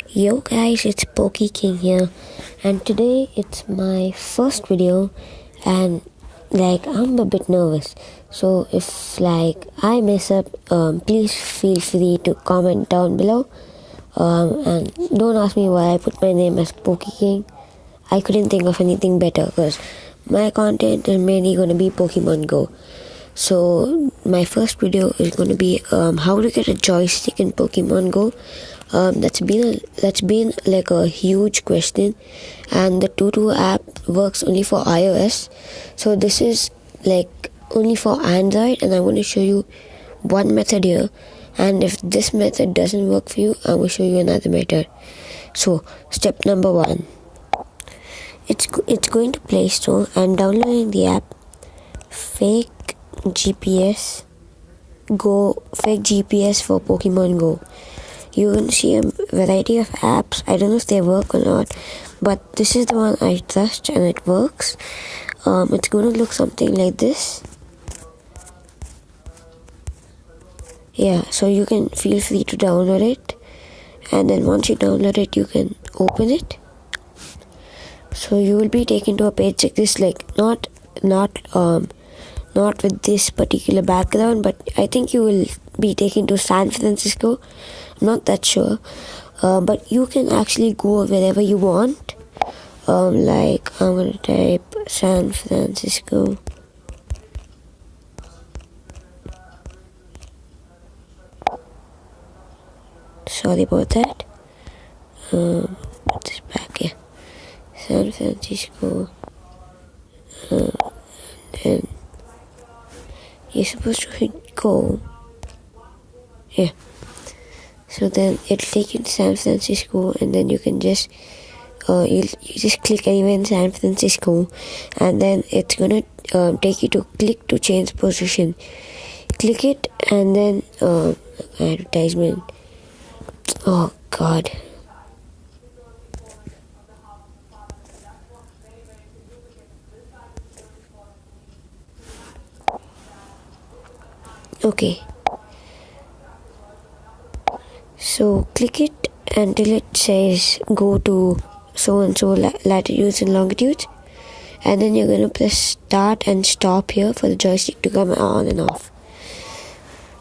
Yo guys, it's Pokey King here, and today it's my first video, and I'm a bit nervous. So if I mess up, please feel free to comment down below. And don't ask me why I put my name as Pokey King. I couldn't think of anything better because my content is mainly gonna be Pokemon Go. So my first video is going to be how to get a joystick in Pokemon Go. That's been like a huge question, and the Tutu app works only for iOS. So this is like only for Android, and I'm going to show you one method here. And if this method doesn't work for you, I will show you another method. So step number 1, it's going to Play Store and downloading the app fake GPS for Pokemon Go. You will see a variety of apps. I don't know if they work or not, but this is the one I trust and it works. It's going to look something like this. Yeah, so you can feel free to download it, and then once you download it, you can open it. So you will be taken to a page like this, not with this particular background, but I think you will be taken to San Francisco. I'm not that sure, but you can actually go wherever you want. I'm gonna type San Francisco. Sorry about that. Put this back here. San Francisco. Then you're supposed to hit go. Yeah. So then it'll take you to San Francisco, and then you can just you just click anywhere in San Francisco, and then it's gonna take you to click to change position. Click it, and then advertisement. Oh God. Okay, so click it until it says go to so and so latitudes and longitudes, and then you're going to press start and stop here for the joystick to come on and off.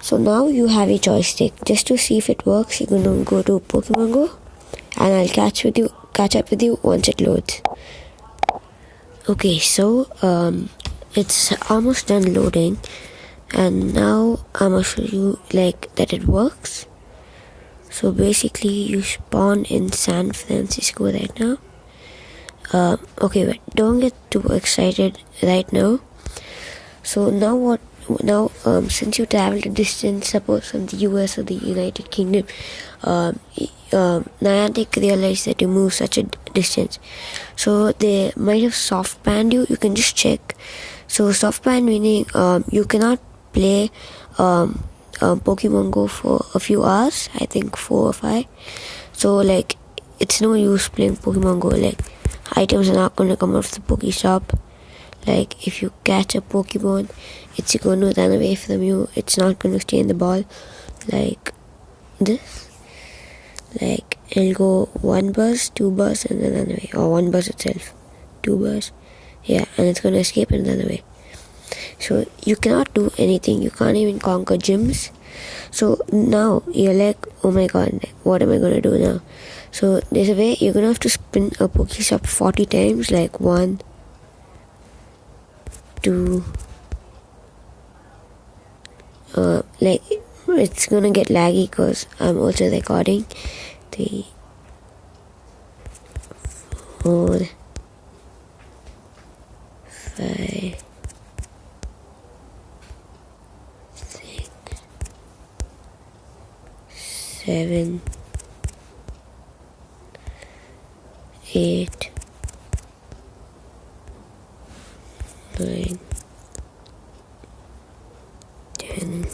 So now you have a joystick. Just to see if it works, you're going to go to Pokemon Go, and I'll catch up with you once it loads. Okay, so it's almost done loading. And now I'm gonna show you that it works. So basically you spawn in San Francisco right now. Okay, but don't get too excited right now. So now since you traveled a distance, suppose from the US or the United Kingdom, Niantic realized that you moved such a distance, so they might have soft banned you. You can just check. So soft ban meaning you cannot play Pokemon Go for a few hours, I think 4 or 5. So it's no use playing Pokemon Go. Items are not going to come out of the Pokestop. If you catch a Pokemon, it's going to run away from you. It's not going to stay in the ball like this. It'll go 1 buzz, 2 buzz, and then run away, or 1 buzz itself, 2 buzz, yeah, and it's going to escape and run away. So you cannot do anything. You can't even conquer gyms. So now you're like, oh my God, what am I going to do now? So there's a way. You're going to have to spin a Pokestop 40 times, 1, 2, it's going to get laggy because I'm also recording. 3, 4, 5, 7, 8, 9, 10,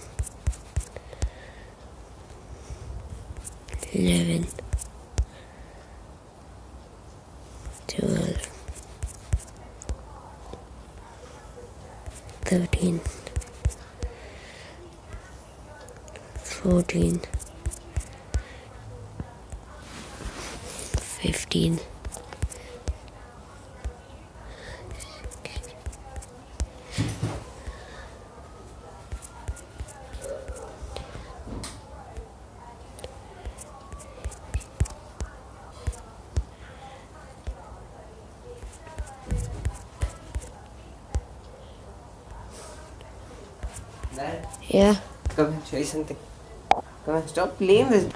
11, 12, 13, 14, 15. Dad, Yeah. come and show you something. Come on, stop playing with.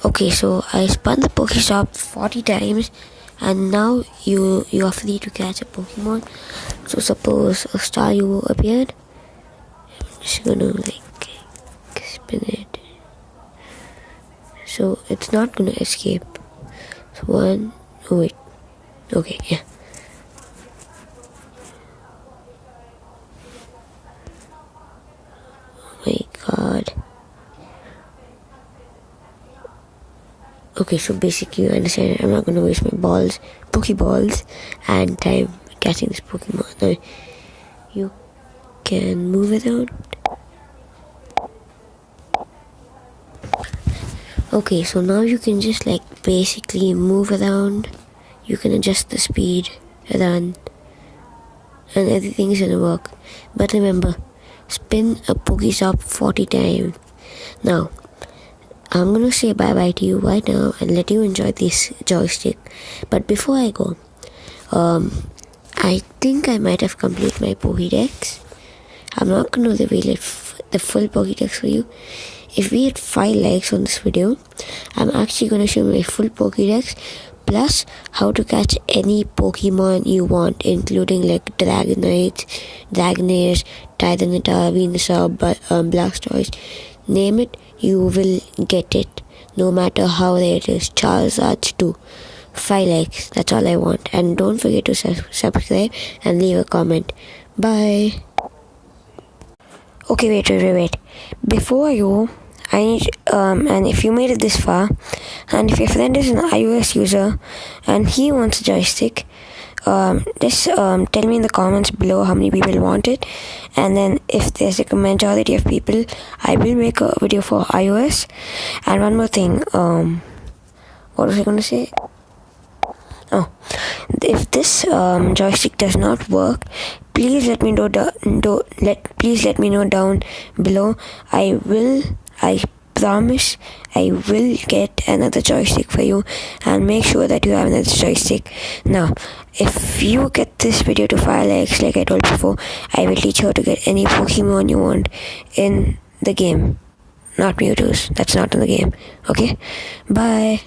Okay, so I spun the Pokestop 40 times, and now you are free to catch a Pokemon. So suppose a Staryu appeared. I'm just gonna spin it. So it's not gonna escape. So one. Oh wait. Okay, yeah. Oh my god. Okay, so basically you understand, I'm not gonna waste my Pokeballs and time catching this Pokemon. Now you can move it out. Okay, so now you can just basically move around. You can adjust the speed, run, and everything's gonna work. But remember, spin a Pokestop 40 times. Now, I'm gonna say bye bye to you right now and let you enjoy this joystick. But before I go, I think I might have completed my Pokédex. I'm not gonna reveal the full Pokédex for you. If we hit 5 likes on this video, I'm actually gonna show you my full Pokédex plus how to catch any Pokemon you want, including Dragonites, Dragonairs, Tyranitar, Venusaur, Blastoise. Name it, you will get it, no matter how rare it is. Charizards too. 5 likes, that's all I want. And don't forget to subscribe and leave a comment. Bye. Okay, wait. Before I go, I need, and if you made it this far, and if your friend is an iOS user and he wants a joystick, just tell me in the comments below how many people want it, and then if there's a majority of people, I will make a video for iOS. And one more thing, what was I going to say? Oh, if this joystick does not work, please let me know. Please let me know down below. I promise I will get another joystick for you, and make sure that you have another joystick. Now, if you get this video to 5 likes, like I told before, I will teach you how to get any Pokemon you want in the game. Not Mewtwo's. That's not in the game. Okay? Bye.